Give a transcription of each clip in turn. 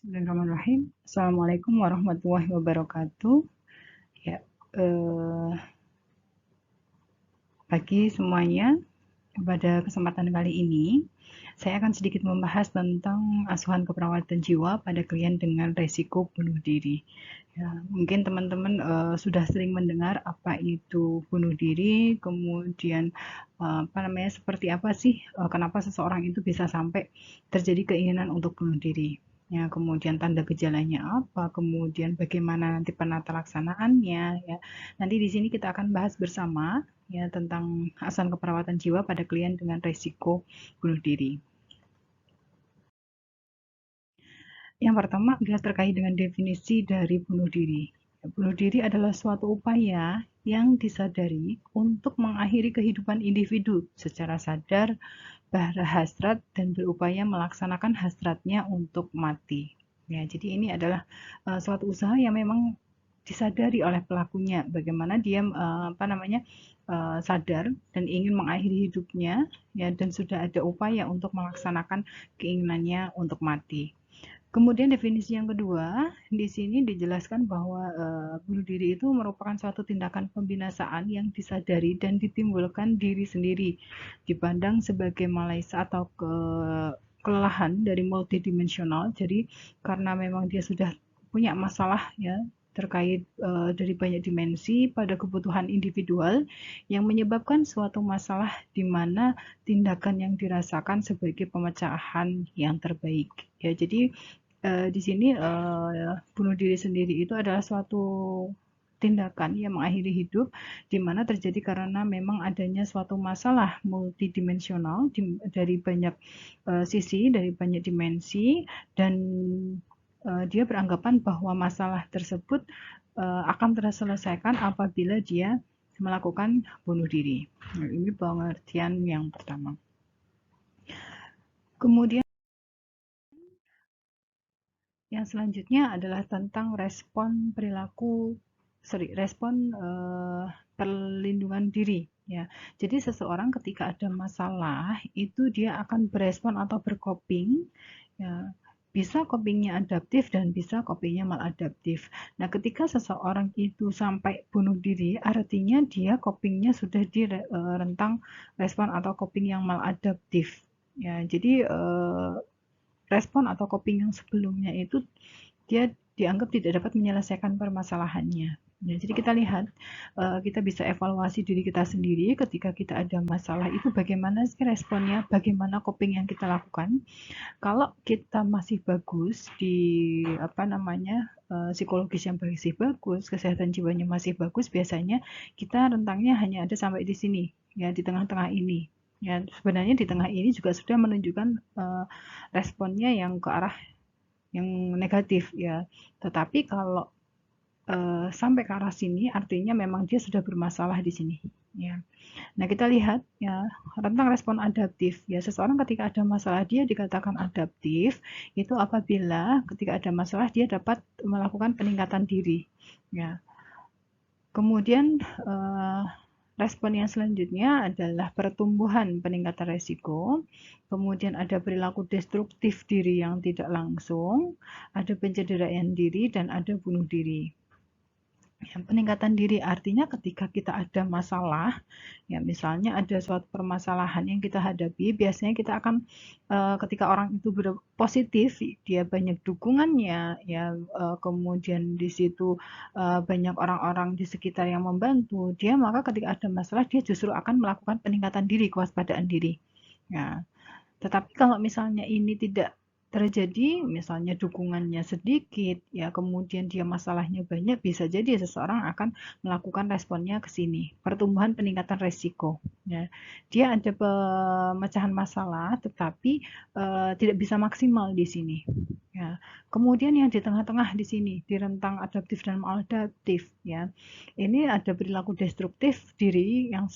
Bismillahirrahmanirrahim. Assalamualaikum warahmatullahi wabarakatuh. Ya, bagi semuanya, pada kesempatan kali ini, saya akan sedikit membahas tentang asuhan keperawatan jiwa pada klien dengan resiko bunuh diri. Ya, mungkin teman-teman sudah sering mendengar apa itu bunuh diri, kemudian apa namanya, seperti apa sih, kenapa seseorang itu bisa sampai terjadi keinginan untuk bunuh diri. Ya, kemudian tanda gejalanya apa, kemudian bagaimana nanti penata laksanaannya, ya. Nanti di sini kita akan bahas bersama ya tentang asuhan keperawatan jiwa pada klien dengan risiko bunuh diri. Yang pertama adalah terkait dengan definisi dari bunuh diri. Bunuh diri adalah suatu upaya yang disadari untuk mengakhiri kehidupan individu secara sadar, berhasrat, dan berupaya melaksanakan hasratnya untuk mati. Ya, jadi ini adalah suatu usaha yang memang disadari oleh pelakunya, bagaimana dia apa namanya sadar dan ingin mengakhiri hidupnya, ya, dan sudah ada upaya untuk melaksanakan keinginannya untuk mati. Kemudian definisi yang kedua, di sini dijelaskan bahwa bunuh diri itu merupakan suatu tindakan pembinasaan yang disadari dan ditimbulkan diri sendiri, dipandang sebagai malaisa atau kelelahan dari multidimensional. Jadi karena memang dia sudah punya masalah ya terkait dari banyak dimensi pada kebutuhan individual yang menyebabkan suatu masalah di mana tindakan yang dirasakan sebagai pemecahan yang terbaik. Ya, jadi di sini bunuh diri sendiri itu adalah suatu tindakan yang mengakhiri hidup di mana terjadi karena memang adanya suatu masalah multidimensional dari banyak sisi, dari banyak dimensi, dan dia beranggapan bahwa masalah tersebut akan terselesaikan apabila dia melakukan bunuh diri. Nah, ini pengertian yang pertama. Kemudian yang selanjutnya adalah tentang respon perlindungan diri. Ya, jadi seseorang ketika ada masalah itu dia akan berespon atau bercoping. Ya, bisa copingnya adaptif dan bisa copingnya maladaptif. Nah, ketika seseorang itu sampai bunuh diri, artinya dia copingnya sudah di rentang respon atau coping yang maladaptif. Ya, jadi respon atau coping yang sebelumnya itu dia dianggap tidak dapat menyelesaikan permasalahannya. Ya, jadi kita lihat, kita bisa evaluasi diri kita sendiri ketika kita ada masalah itu bagaimana sih responnya, bagaimana coping yang kita lakukan. Kalau kita masih bagus di apa namanya psikologis yang masih bagus, kesehatan jiwanya masih bagus, biasanya kita rentangnya hanya ada sampai di sini, ya di tengah-tengah ini. Ya, sebenarnya di tengah ini juga sudah menunjukkan responnya yang ke arah yang negatif ya. Tetapi kalau sampai ke arah sini artinya memang dia sudah bermasalah di sini ya. Nah, kita lihat ya tentang respon adaptif ya. Seseorang ketika ada masalah dia dikatakan adaptif itu apabila ketika ada masalah dia dapat melakukan peningkatan diri ya. Kemudian respon yang selanjutnya adalah pertumbuhan peningkatan resiko. Kemudian ada perilaku destruktif diri yang tidak langsung, ada pencederaan diri, dan ada bunuh diri. Peningkatan diri artinya ketika kita ada masalah, ya misalnya ada suatu permasalahan yang kita hadapi, biasanya kita akan ketika orang itu positif, dia banyak dukungannya, ya kemudian di situ banyak orang-orang di sekitar yang membantu dia, maka ketika ada masalah dia justru akan melakukan peningkatan diri, kewaspadaan diri. Ya, tetapi kalau misalnya ini tidak terjadi, misalnya dukungannya sedikit, ya kemudian dia masalahnya banyak, bisa jadi seseorang akan melakukan responnya ke sini, pertumbuhan peningkatan resiko. Ya. Dia ada pemecahan masalah, tetapi tidak bisa maksimal di sini. Ya. Kemudian yang di tengah-tengah di sini, di rentang adaptif dan maladaptif, ya. Ini ada perilaku destruktif diri yang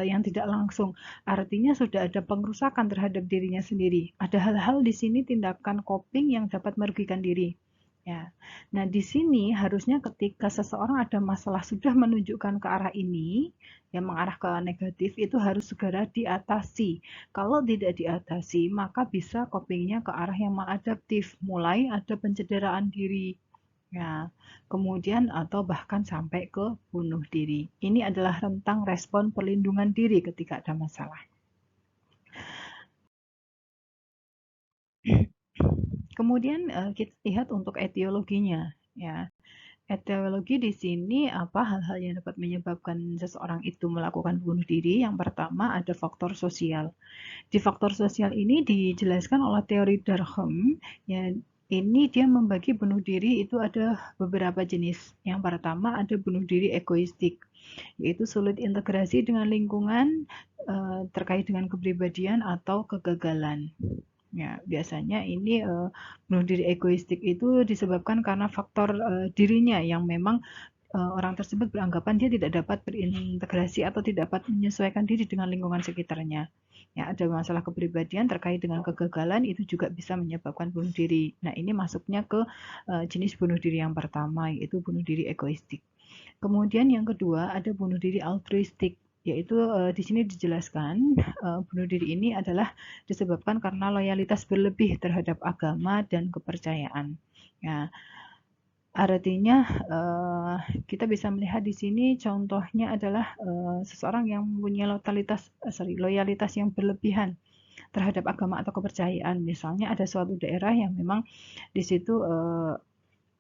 yang tidak langsung. Artinya sudah ada pengrusakan terhadap dirinya sendiri. Ada hal-hal di sini tindakan coping yang dapat merugikan diri. Ya. Nah, di sini harusnya ketika seseorang ada masalah sudah menunjukkan ke arah ini, yang mengarah ke negatif, itu harus segera diatasi. Kalau tidak diatasi, maka bisa copingnya ke arah yang maladaptif, mulai ada pencederaan diri. Ya, kemudian atau bahkan sampai ke bunuh diri. Ini adalah rentang respon perlindungan diri ketika ada masalah. Kemudian kita lihat untuk etiologinya, ya. Etiologi di sini apa hal-hal yang dapat menyebabkan seseorang itu melakukan bunuh diri? Yang pertama ada faktor sosial. Di faktor sosial ini dijelaskan oleh teori Durkheim, ya, ini dia membagi bunuh diri itu ada beberapa jenis. Yang pertama ada bunuh diri egoistik, yaitu sulit integrasi dengan lingkungan, terkait dengan kepribadian atau kegagalan. Ya, biasanya ini bunuh diri egoistik itu disebabkan karena faktor dirinya yang memang orang tersebut beranggapan dia tidak dapat berintegrasi atau tidak dapat menyesuaikan diri dengan lingkungan sekitarnya. Ya, ada masalah kepribadian terkait dengan kegagalan itu juga bisa menyebabkan bunuh diri. Nah, ini masuknya ke jenis bunuh diri yang pertama, yaitu bunuh diri egoistik. Kemudian yang kedua ada bunuh diri altruistik, yaitu di sini dijelaskan bunuh diri ini adalah disebabkan karena loyalitas berlebih terhadap agama dan kepercayaan. Ya, artinya kita bisa melihat di sini contohnya adalah seseorang yang mempunyai loyalitas yang berlebihan terhadap agama atau kepercayaan. Misalnya ada suatu daerah yang memang di situ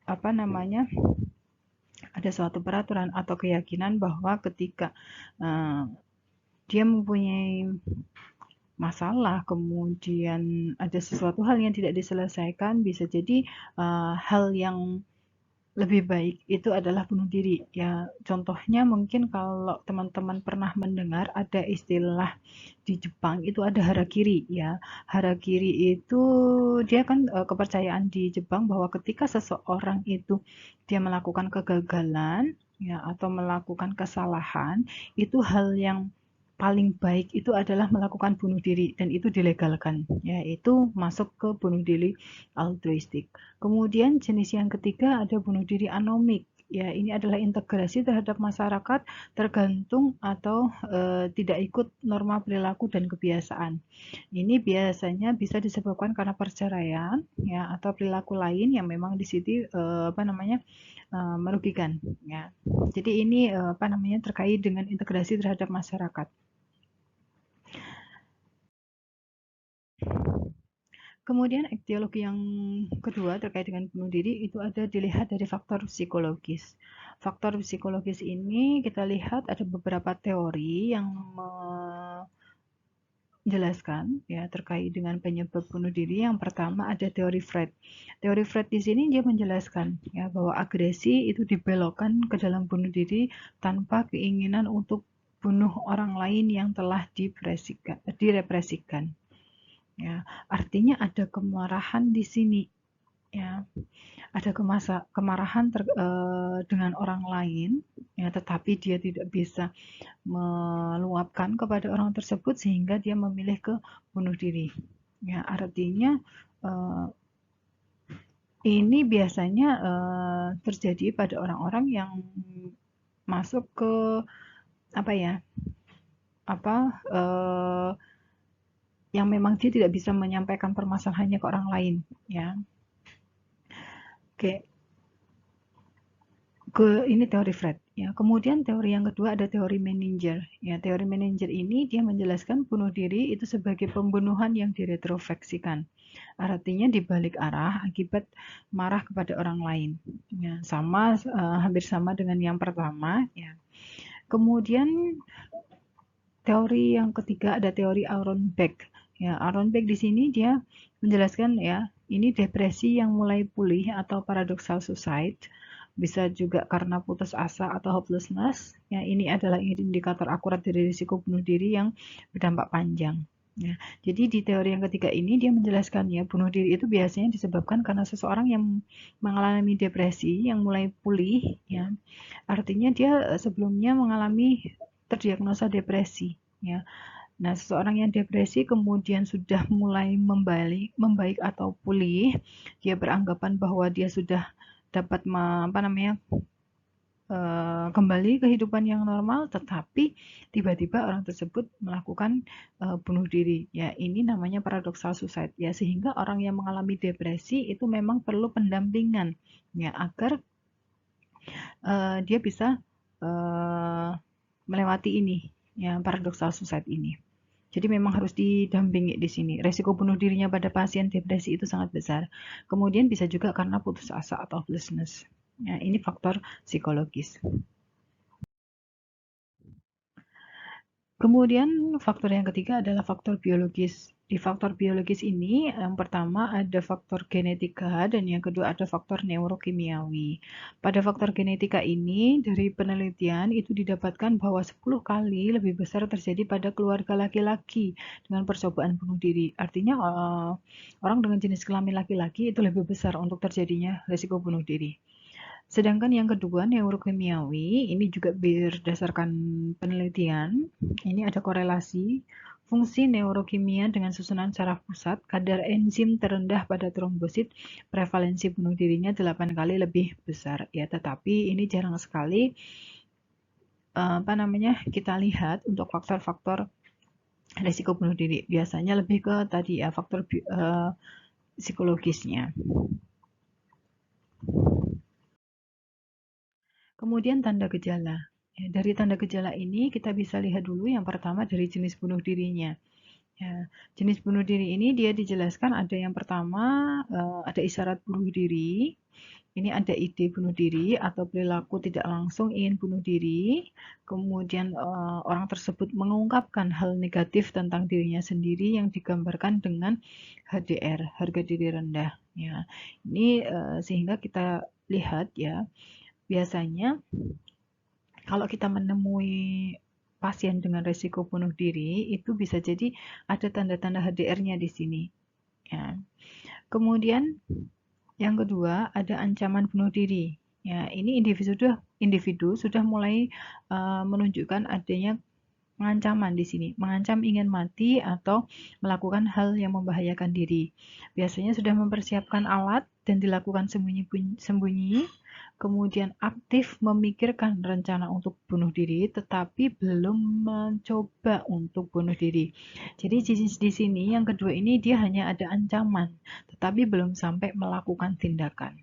apa namanya ada suatu peraturan atau keyakinan bahwa ketika dia mempunyai masalah, kemudian ada sesuatu hal yang tidak diselesaikan, bisa jadi hal yang lebih baik itu adalah bunuh diri. Ya, contohnya mungkin kalau teman-teman pernah mendengar ada istilah di Jepang itu ada harakiri ya. Harakiri itu dia kan kepercayaan di Jepang bahwa ketika seseorang itu dia melakukan kegagalan ya atau melakukan kesalahan, itu hal yang paling baik itu adalah melakukan bunuh diri dan itu dilegalkan, yaitu masuk ke bunuh diri altruistik. Kemudian jenis yang ketiga ada bunuh diri anomik. Ya, ini adalah integrasi terhadap masyarakat tergantung atau tidak ikut norma perilaku dan kebiasaan. Ini biasanya bisa disebabkan karena perceraian ya atau perilaku lain yang memang di situ apa namanya merugikan ya. Jadi ini apa namanya terkait dengan integrasi terhadap masyarakat. Kemudian etiologi yang kedua terkait dengan bunuh diri itu ada dilihat dari faktor psikologis. Faktor psikologis ini kita lihat ada beberapa teori yang menjelaskan ya terkait dengan penyebab bunuh diri. Yang pertama ada teori Freud. Teori Freud di sini dia menjelaskan ya bahwa agresi itu dibelokkan ke dalam bunuh diri tanpa keinginan untuk bunuh orang lain yang telah direpresikan. Ya, artinya ada kemarahan di sini. Ya, ada kemarahan dengan orang lain, ya, tetapi dia tidak bisa meluapkan kepada orang tersebut sehingga dia memilih ke bunuh diri. Ya, artinya ini biasanya terjadi pada orang-orang yang masuk ke apa ya, apa yang memang dia tidak bisa menyampaikan permasalahannya ke orang lain, ya. Oke, ini teori Freud ya. Kemudian teori yang kedua ada teori Menninger. Ya, teori Menninger ini dia menjelaskan bunuh diri itu sebagai pembunuhan yang diretrofleksikan. Artinya dibalik arah akibat marah kepada orang lain. Ya, hampir sama dengan yang pertama ya. Kemudian teori yang ketiga ada teori Aaron Beck. Ya, Aaron Beck di sini dia menjelaskan ya, ini depresi yang mulai pulih atau paradoxal suicide. Bisa juga karena putus asa atau hopelessness. Ya, ini adalah indikator akurat dari risiko bunuh diri yang berdampak panjang. Ya, jadi di teori yang ketiga ini dia menjelaskan ya bunuh diri itu biasanya disebabkan karena seseorang yang mengalami depresi yang mulai pulih ya. Artinya dia sebelumnya mengalami terdiagnosa depresi ya. Nah, seseorang yang depresi kemudian sudah mulai membaik atau pulih, dia beranggapan bahwa dia sudah dapat kembali kehidupan yang normal, tetapi tiba-tiba orang tersebut melakukan bunuh diri. Ya, ini namanya paradoxal suicide. Ya, sehingga orang yang mengalami depresi itu memang perlu pendampingan, ya, agar dia bisa uh, melewati ini, ya, paradoxal suicide ini. Jadi memang harus didampingi di sini. Resiko bunuh dirinya pada pasien depresi itu sangat besar. Kemudian bisa juga karena putus asa atau hopelessness. Ya, ini faktor psikologis. Kemudian faktor yang ketiga adalah faktor biologis. Di faktor biologis ini yang pertama ada faktor genetika dan yang kedua ada faktor neurokimiawi. Pada faktor genetika ini dari penelitian itu didapatkan bahwa 10 kali lebih besar terjadi pada keluarga laki-laki dengan percobaan bunuh diri. Artinya orang dengan jenis kelamin laki-laki itu lebih besar untuk terjadinya risiko bunuh diri. Sedangkan yang kedua, neurokimiawi, ini juga berdasarkan penelitian, ini ada korelasi fungsi neurokimia dengan susunan saraf pusat, kadar enzim terendah pada trombosit, prevalensi bunuh dirinya 8 kali lebih besar. Ya, tetapi ini jarang sekali kita lihat untuk faktor-faktor risiko bunuh diri. Biasanya lebih ke tadi ya faktor psikologisnya. Kemudian tanda gejala. Ya, dari tanda gejala ini kita bisa lihat dulu yang pertama dari jenis bunuh dirinya. Ya, jenis bunuh diri ini dia dijelaskan ada yang pertama ada isyarat bunuh diri. Ini ada ide bunuh diri atau perilaku tidak langsung ingin bunuh diri. Kemudian orang tersebut mengungkapkan hal negatif tentang dirinya sendiri yang digambarkan dengan HDR, harga diri rendah. Ya, ini sehingga kita lihat ya biasanya kalau kita menemui pasien dengan risiko bunuh diri, itu bisa jadi ada tanda-tanda HDR-nya di sini. Ya. Kemudian yang kedua ada ancaman bunuh diri. Ya, ini individu sudah mulai menunjukkan adanya pengancaman di sini, mengancam ingin mati atau melakukan hal yang membahayakan diri. Biasanya sudah mempersiapkan alat dan dilakukan sembunyi, kemudian aktif memikirkan rencana untuk bunuh diri, tetapi belum mencoba untuk bunuh diri. Jadi di sini yang kedua ini dia hanya ada ancaman, tetapi belum sampai melakukan tindakan.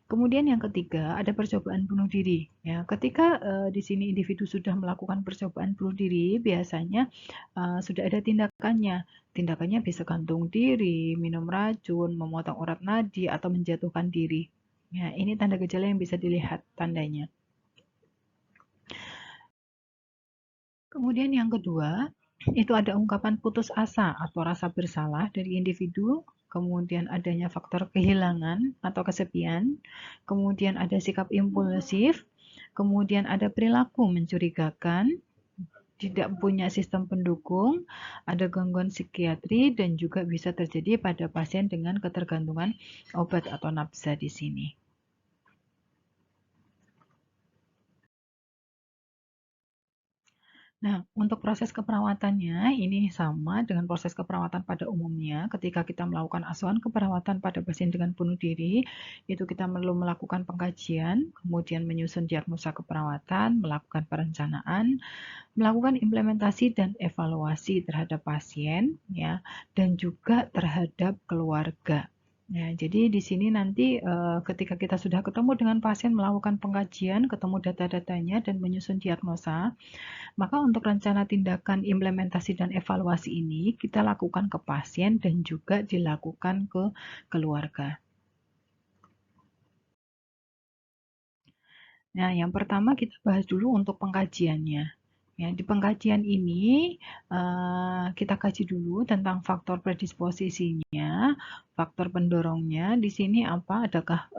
Kemudian yang ketiga ada percobaan bunuh diri. Ya, ketika di sini individu sudah melakukan percobaan bunuh diri, biasanya sudah ada tindakannya. Tindakannya bisa gantung diri, minum racun, memotong urat nadi, atau menjatuhkan diri. Ya, ini tanda gejala yang bisa dilihat tandanya. Kemudian yang kedua, itu ada ungkapan putus asa atau rasa bersalah dari individu, kemudian adanya faktor kehilangan atau kesepian, kemudian ada sikap impulsif, kemudian ada perilaku mencurigakan, tidak punya sistem pendukung, ada gangguan psikiatri, dan juga bisa terjadi pada pasien dengan ketergantungan obat atau nafsa di sini. Nah, untuk proses keperawatannya ini sama dengan proses keperawatan pada umumnya. Ketika kita melakukan asuhan keperawatan pada pasien dengan bunuh diri, itu kita perlu melakukan pengkajian, kemudian menyusun diagnosa keperawatan, melakukan perencanaan, melakukan implementasi dan evaluasi terhadap pasien, ya, dan juga terhadap keluarga. Ya, jadi di sini nanti ketika kita sudah ketemu dengan pasien, melakukan pengkajian, ketemu data-datanya, dan menyusun diagnosa, maka untuk rencana tindakan implementasi dan evaluasi ini kita lakukan ke pasien dan juga dilakukan ke keluarga. Nah, yang pertama kita bahas dulu untuk pengkajiannya. Ya, di pengkajian ini kita kaji dulu tentang faktor predisposisinya, faktor pendorongnya. Di sini adakah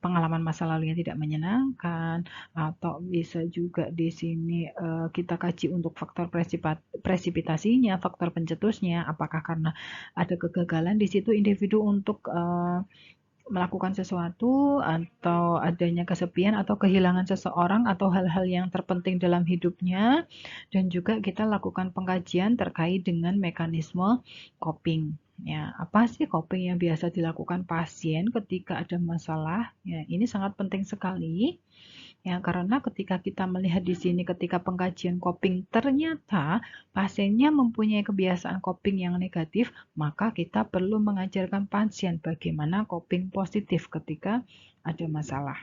pengalaman masa lalu yang tidak menyenangkan, atau bisa juga di sini kita kaji untuk faktor presipitasinya, faktor pencetusnya, apakah karena ada kegagalan di situ individu untuk melakukan sesuatu atau adanya kesepian atau kehilangan seseorang atau hal-hal yang terpenting dalam hidupnya, dan juga kita lakukan pengkajian terkait dengan mekanisme coping. Ya, apa sih coping yang biasa dilakukan pasien ketika ada masalah? Ya, ini sangat penting sekali. Ya, karena ketika kita melihat di sini ketika pengkajian coping ternyata pasiennya mempunyai kebiasaan coping yang negatif, maka kita perlu mengajarkan pasien bagaimana coping positif ketika ada masalah.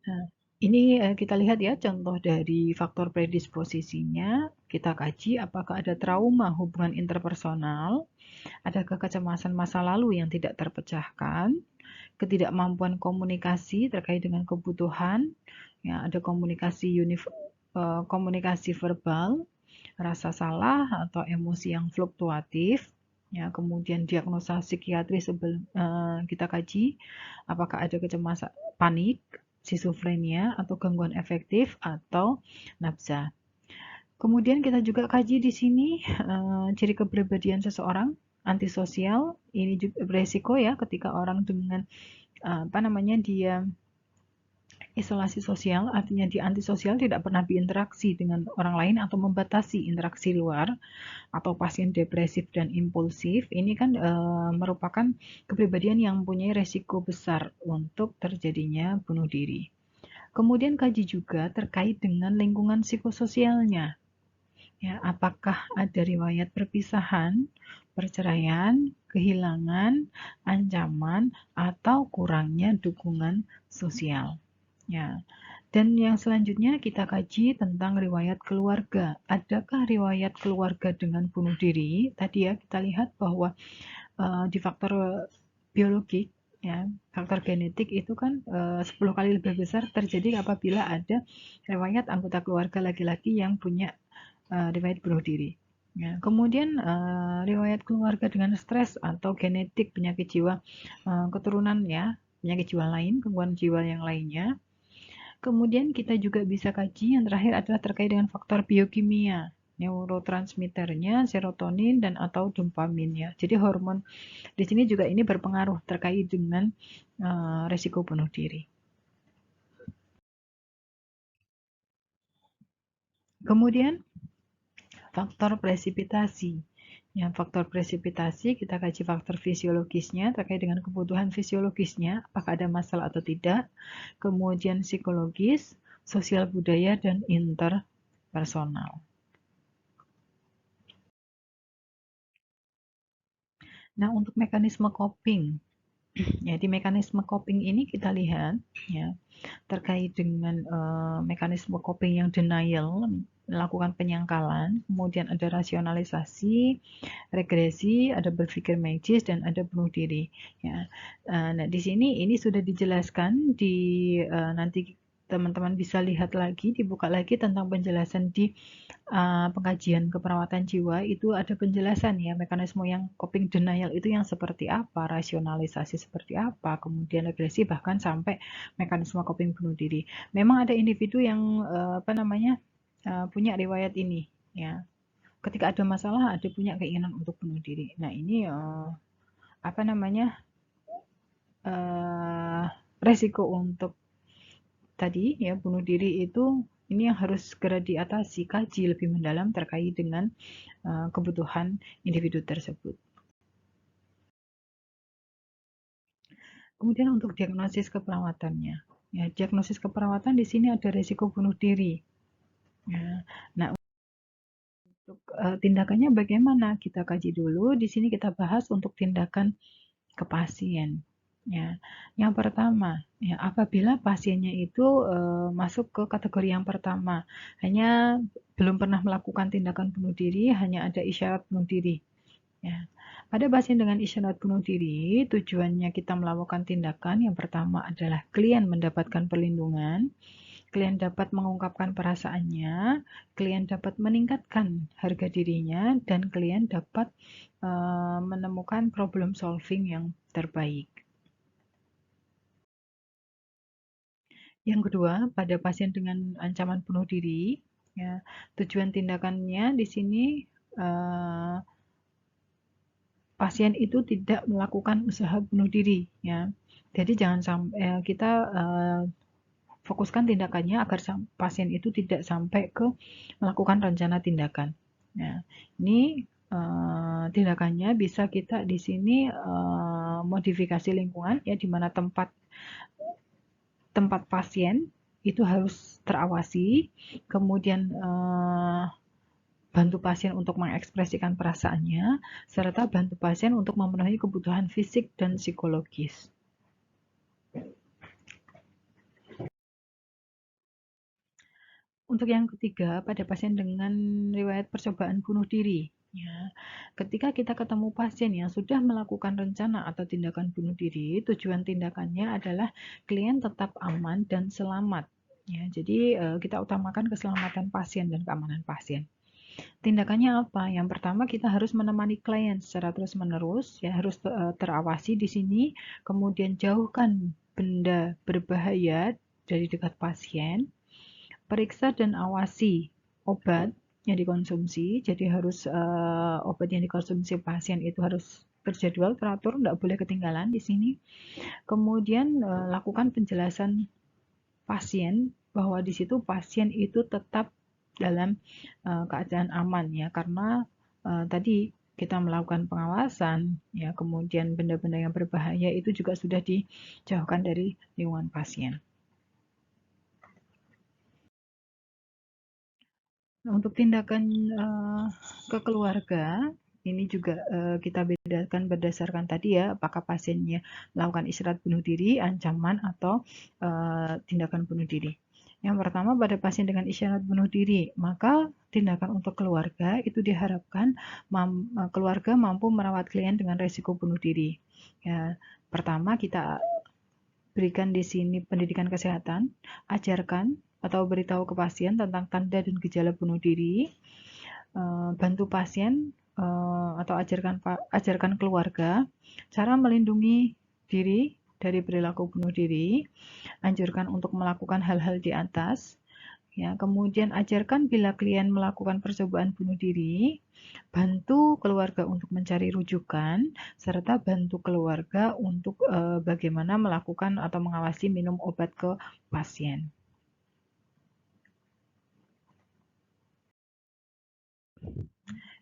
Nah, ini kita lihat ya contoh dari faktor predisposisinya. Kita kaji apakah ada trauma hubungan interpersonal, adakah kecemasan masa lalu yang tidak terpecahkan, ketidakmampuan komunikasi terkait dengan kebutuhan, ya ada komunikasi verbal, rasa salah atau emosi yang fluktuatif, ya kemudian diagnosa psikiatri sebelum kita kaji apakah ada kecemasan panik, schizophrenia atau gangguan efektif atau nafsa. Kemudian kita juga kaji di sini ciri kepribadian seseorang antisosial. Ini juga beresiko ya ketika orang dengan dia isolasi sosial, artinya dia antisosial, tidak pernah berinteraksi dengan orang lain atau membatasi interaksi luar, atau pasien depresif dan impulsif. Ini kan merupakan kepribadian yang mempunyai resiko besar untuk terjadinya bunuh diri. Kemudian kaji juga terkait dengan lingkungan psikososialnya. Ya, apakah ada riwayat perpisahan, perceraian, kehilangan, ancaman, atau kurangnya dukungan sosial. Ya. Dan yang selanjutnya kita kaji tentang riwayat keluarga. Adakah riwayat keluarga dengan bunuh diri? Tadi ya kita lihat bahwa di faktor biologik ya, faktor genetik itu kan 10 kali lebih besar terjadi apabila ada riwayat anggota keluarga laki-laki yang punya riwayat bunuh diri. Ya, kemudian riwayat keluarga dengan stres atau genetik penyakit jiwa keturunan ya, penyakit jiwa lain, gangguan jiwa yang lainnya. Kemudian kita juga bisa kaji yang terakhir adalah terkait dengan faktor biokimia, neurotransmitternya, serotonin dan atau dopamin ya. Jadi hormon di sini juga ini berpengaruh terkait dengan resiko bunuh diri. Kemudian faktor presipitasi. Ya, faktor presipitasi kita kaji faktor fisiologisnya terkait dengan kebutuhan fisiologisnya, apakah ada masalah atau tidak. Kemudian psikologis, sosial budaya dan interpersonal. Nah, untuk mekanisme coping, ya di mekanisme coping ini kita lihat ya terkait dengan mekanisme coping yang denial, melakukan penyangkalan, kemudian ada rasionalisasi, regresi, ada berpikir magis dan ada bunuh diri. Ya, nah di sini ini sudah dijelaskan di nanti teman-teman bisa lihat lagi, dibuka lagi tentang penjelasan di pengkajian keperawatan jiwa itu ada penjelasan ya mekanisme yang coping denial itu yang seperti apa, rasionalisasi seperti apa, kemudian regresi bahkan sampai mekanisme coping bunuh diri. Memang ada individu yang punya riwayat ini ya. Ketika ada masalah ada punya keinginan untuk bunuh diri. Nah, ini apa namanya? eh, resiko untuk tadi ya bunuh diri itu ini yang harus segera diatasi, kaji lebih mendalam terkait dengan kebutuhan individu tersebut. Kemudian untuk diagnosis keperawatannya, ya diagnosis keperawatan di sini ada risiko bunuh diri. Ya. Nah, untuk tindakannya bagaimana? Kita kaji dulu. Di sini kita bahas untuk tindakan ke pasien. Ya, yang pertama, ya apabila pasiennya itu masuk ke kategori yang pertama, hanya belum pernah melakukan tindakan bunuh diri, hanya ada isyarat bunuh diri. Ya. Pada pasien dengan isyarat bunuh diri, tujuannya kita melakukan tindakan yang pertama adalah klien mendapatkan perlindungan, klien dapat mengungkapkan perasaannya, klien dapat meningkatkan harga dirinya, dan klien dapat menemukan problem solving yang terbaik. Yang kedua, pada pasien dengan ancaman bunuh diri, ya, tujuan tindakannya di sini pasien itu tidak melakukan usaha bunuh diri, ya. Jadi jangan sampai kita fokuskan tindakannya agar pasien itu tidak sampai ke melakukan rencana tindakan. Nah, ini tindakannya bisa kita di sini modifikasi lingkungan, ya, di mana tempat pasien itu harus terawasi, kemudian bantu pasien untuk mengekspresikan perasaannya, serta bantu pasien untuk memenuhi kebutuhan fisik dan psikologis. Untuk yang ketiga, pada pasien dengan riwayat percobaan bunuh diri. Ya, ketika kita ketemu pasien yang sudah melakukan rencana atau tindakan bunuh diri, tujuan tindakannya adalah klien tetap aman dan selamat. Ya, jadi kita utamakan keselamatan pasien dan keamanan pasien. Tindakannya apa? Yang pertama, kita harus menemani klien secara terus-menerus, ya, harus terawasi di sini, kemudian jauhkan benda berbahaya dari dekat pasien. Periksa dan awasi obat yang dikonsumsi, jadi harus obat yang dikonsumsi pasien itu harus terjadwal, teratur, tidak boleh ketinggalan di sini. Kemudian lakukan penjelasan pasien bahwa di situ pasien itu tetap dalam keadaan aman, ya, karena tadi kita melakukan pengawasan, ya, kemudian benda-benda yang berbahaya itu juga sudah dijauhkan dari lingkungan pasien. Nah, untuk tindakan ke keluarga, ini juga kita bedakan berdasarkan tadi, ya, apakah pasiennya melakukan isyarat bunuh diri, ancaman, atau tindakan bunuh diri. Yang pertama, pada pasien dengan isyarat bunuh diri, maka tindakan untuk keluarga itu diharapkan keluarga mampu merawat klien dengan resiko bunuh diri. Ya, pertama, kita berikan di sini pendidikan kesehatan, ajarkan atau beritahu ke pasien tentang tanda dan gejala bunuh diri, bantu pasien atau ajarkan keluarga cara melindungi diri dari perilaku bunuh diri, anjurkan untuk melakukan hal-hal di atas, ya, kemudian ajarkan bila klien melakukan percobaan bunuh diri, bantu keluarga untuk mencari rujukan, serta bantu keluarga untuk bagaimana melakukan atau mengawasi minum obat ke pasien.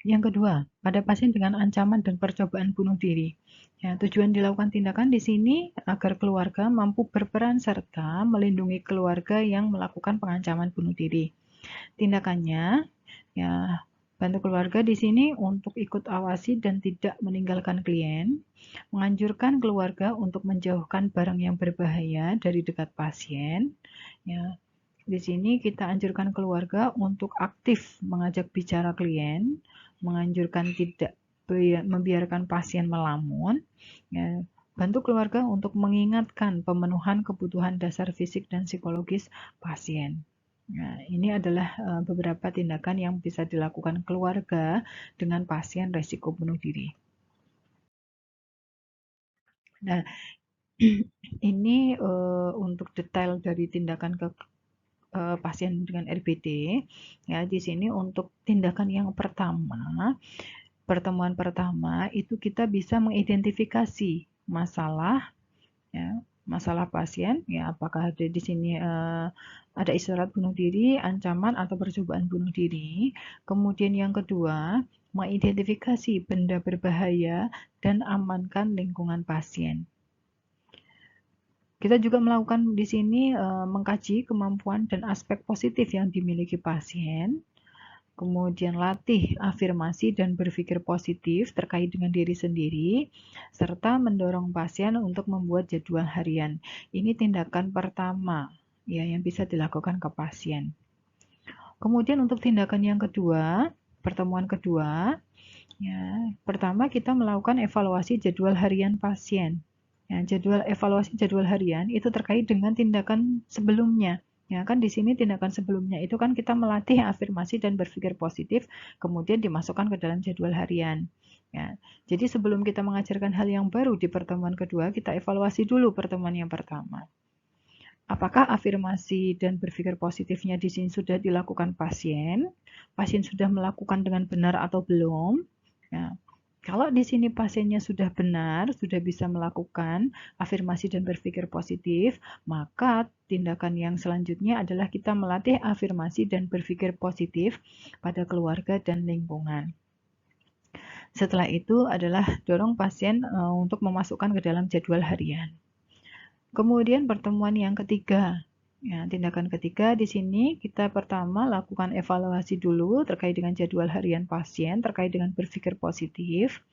Yang kedua, pada pasien dengan ancaman dan percobaan bunuh diri. Ya, tujuan dilakukan tindakan di sini agar keluarga mampu berperan serta melindungi keluarga yang melakukan pengancaman bunuh diri. Tindakannya, ya, bantu keluarga di sini untuk ikut awasi dan tidak meninggalkan klien, menganjurkan keluarga untuk menjauhkan barang yang berbahaya dari dekat pasien. Ya, di sini kita anjurkan keluarga untuk aktif mengajak bicara klien, menganjurkan tidak membiarkan pasien melamun. Ya, bantu keluarga untuk mengingatkan pemenuhan kebutuhan dasar fisik dan psikologis pasien. Nah, ini adalah beberapa tindakan yang bisa dilakukan keluarga dengan pasien resiko bunuh diri. Nah, ini untuk detail dari tindakan ke pasien dengan RBD. Ya, di sini untuk tindakan yang pertama, pertemuan pertama itu kita bisa mengidentifikasi masalah, ya, masalah pasien, ya, apakah ada di sini ada isyarat bunuh diri, ancaman, atau percobaan bunuh diri. Kemudian yang kedua, mengidentifikasi benda berbahaya dan amankan lingkungan pasien. Kita juga melakukan di sini mengkaji kemampuan dan aspek positif yang dimiliki pasien, kemudian latih afirmasi dan berpikir positif terkait dengan diri sendiri, serta mendorong pasien untuk membuat jadwal harian. Ini tindakan pertama, ya, yang bisa dilakukan ke pasien. Kemudian untuk tindakan yang kedua, pertemuan kedua, ya, pertama kita melakukan evaluasi jadwal harian pasien. Ya, evaluasi jadwal harian itu terkait dengan tindakan sebelumnya. Ya, kan di sini tindakan sebelumnya itu kan kita melatih afirmasi dan berpikir positif, kemudian dimasukkan ke dalam jadwal harian. Ya, jadi sebelum kita mengajarkan hal yang baru di pertemuan kedua, kita evaluasi dulu pertemuan yang pertama. Apakah afirmasi dan berpikir positifnya di sini sudah dilakukan pasien? Pasien sudah melakukan dengan benar atau belum? Ya. Kalau di sini pasiennya sudah benar, sudah bisa melakukan afirmasi dan berpikir positif, maka tindakan yang selanjutnya adalah kita melatih afirmasi dan berpikir positif pada keluarga dan lingkungan. Setelah itu adalah dorong pasien untuk memasukkan ke dalam jadwal harian. Kemudian pertemuan yang ketiga. Ya, tindakan ketiga di sini kita pertama lakukan evaluasi dulu terkait dengan jadwal harian pasien, terkait dengan berpikir positif.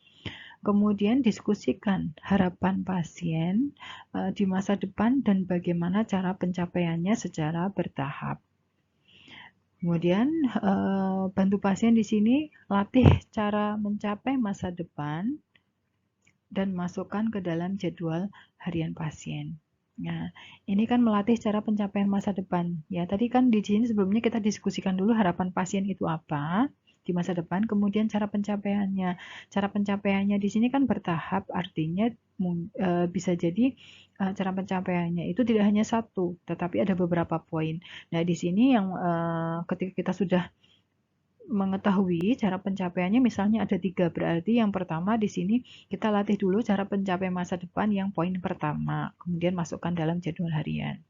Kemudian diskusikan harapan pasien di masa depan dan bagaimana cara pencapaiannya secara bertahap. Kemudian bantu pasien di sini latih cara mencapai masa depan dan masukkan ke dalam jadwal harian pasien. Nah, ini kan melatih cara pencapaian masa depan. Ya, tadi kan di sini sebelumnya kita diskusikan dulu harapan pasien itu apa di masa depan, kemudian cara pencapaiannya. Cara pencapaiannya di sini kan bertahap, artinya bisa jadi cara pencapaiannya itu tidak hanya satu, tetapi ada beberapa poin. Nah, di sini yang ketika kita sudah mengetahui cara pencapaiannya misalnya ada 3, berarti yang pertama di sini kita latih dulu cara pencapaian masa depan yang poin pertama, kemudian masukkan dalam jadwal harian.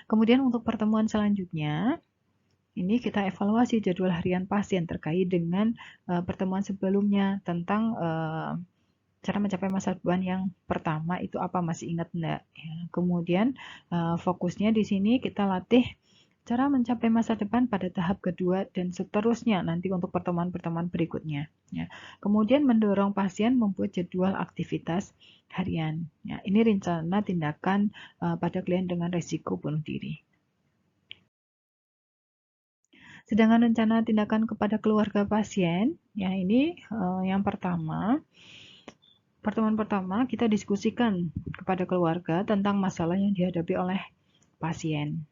Kemudian untuk pertemuan selanjutnya, ini kita evaluasi jadwal harian pasien terkait dengan pertemuan sebelumnya tentang cara mencapai masa depan yang pertama itu apa, masih ingat enggak? Ya, kemudian fokusnya di sini kita latih cara mencapai masa depan pada tahap kedua dan seterusnya nanti untuk pertemuan-pertemuan berikutnya. Ya. Kemudian mendorong pasien membuat jadwal aktivitas harian. Ya, ini rencana tindakan pada klien dengan risiko bunuh diri. Sedangkan rencana tindakan kepada keluarga pasien, ya ini yang pertama, pertemuan pertama kita diskusikan kepada keluarga tentang masalah yang dihadapi oleh pasien.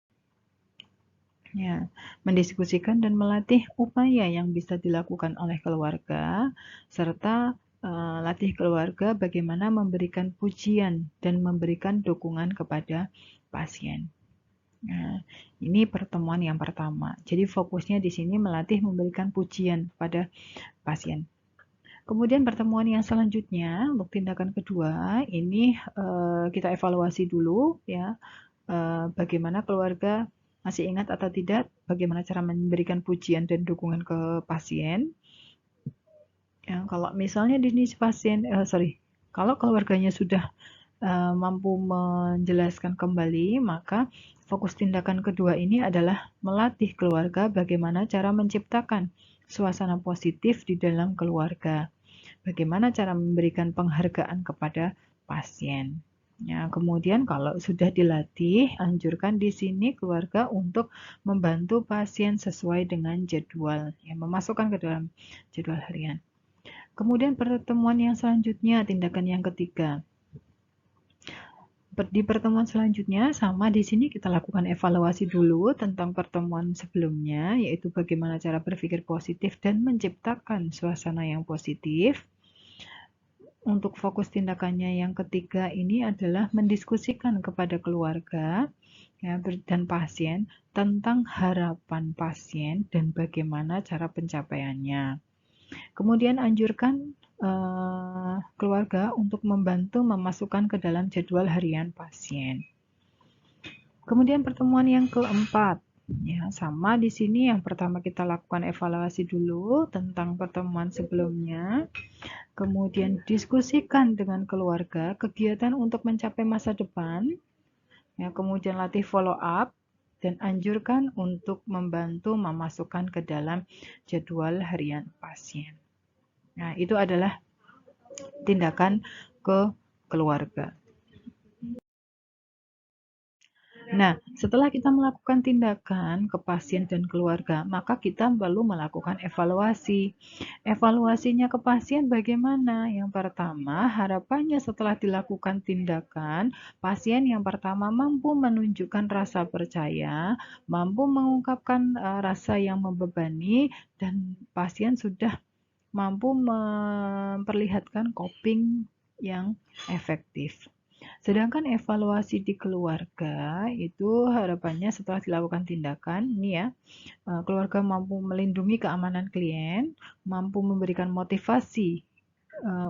Ya, mendiskusikan dan melatih upaya yang bisa dilakukan oleh keluarga, serta latih keluarga bagaimana memberikan pujian dan memberikan dukungan kepada pasien. Nah, ini pertemuan yang pertama. Jadi fokusnya di sini melatih memberikan pujian kepada pasien. Kemudian pertemuan yang selanjutnya untuk tindakan kedua ini kita evaluasi dulu ya bagaimana keluarga masih ingat atau tidak bagaimana cara memberikan pujian dan dukungan ke pasien. Ya, kalau misalnya di sini pasien kalau keluarganya sudah mampu menjelaskan kembali, maka fokus tindakan kedua ini adalah melatih keluarga bagaimana cara menciptakan suasana positif di dalam keluarga. Bagaimana cara memberikan penghargaan kepada pasien. Ya, kemudian kalau sudah dilatih, anjurkan di sini keluarga untuk membantu pasien sesuai dengan jadwal, ya, memasukkan ke dalam jadwal harian. Kemudian pertemuan yang selanjutnya, tindakan yang ketiga. Di pertemuan selanjutnya sama di sini kita lakukan evaluasi dulu tentang pertemuan sebelumnya, yaitu bagaimana cara berpikir positif dan menciptakan suasana yang positif. Untuk fokus tindakannya yang ketiga ini adalah mendiskusikan kepada keluarga ya, dan pasien tentang harapan pasien dan bagaimana cara pencapaiannya. Kemudian anjurkan keluarga untuk membantu memasukkan ke dalam jadwal harian pasien. Kemudian pertemuan yang keempat, ya sama di sini yang pertama kita lakukan evaluasi dulu tentang pertemuan sebelumnya. Kemudian diskusikan dengan keluarga kegiatan untuk mencapai masa depan. Ya, kemudian latih follow up dan anjurkan untuk membantu memasukkan ke dalam jadwal harian pasien. Nah, itu adalah tindakan ke keluarga. Nah, setelah kita melakukan tindakan ke pasien dan keluarga, maka kita perlu melakukan evaluasi. Evaluasinya ke pasien bagaimana? Yang pertama, harapannya setelah dilakukan tindakan, pasien yang pertama mampu menunjukkan rasa percaya, mampu mengungkapkan rasa yang membebani, dan pasien sudah mampu memperlihatkan coping yang efektif. Sedangkan evaluasi di keluarga itu harapannya setelah dilakukan tindakan, ini ya, keluarga mampu melindungi keamanan klien, mampu memberikan motivasi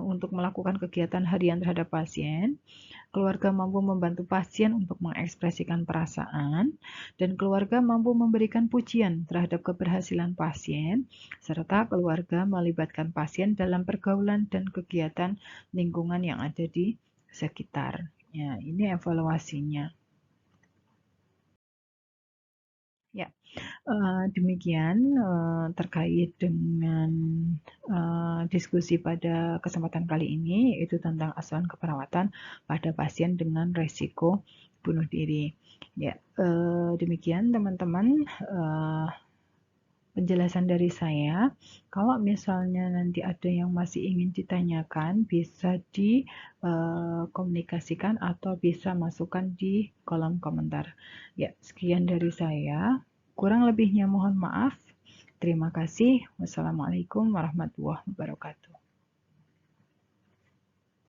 untuk melakukan kegiatan harian terhadap pasien, keluarga mampu membantu pasien untuk mengekspresikan perasaan, dan keluarga mampu memberikan pujian terhadap keberhasilan pasien, serta keluarga melibatkan pasien dalam pergaulan dan kegiatan lingkungan yang ada di sekitar. Ya, ini evaluasinya. Ya, demikian terkait dengan diskusi pada kesempatan kali ini, yaitu tentang asuhan keperawatan pada pasien dengan resiko bunuh diri. Ya, demikian teman-teman penjelasan dari saya. Kalau misalnya nanti ada yang masih ingin ditanyakan, bisa dikomunikasikan atau bisa masukkan di kolom komentar. Ya, sekian dari saya. Kurang lebihnya mohon maaf. Terima kasih. Wassalamualaikum warahmatullahi wabarakatuh.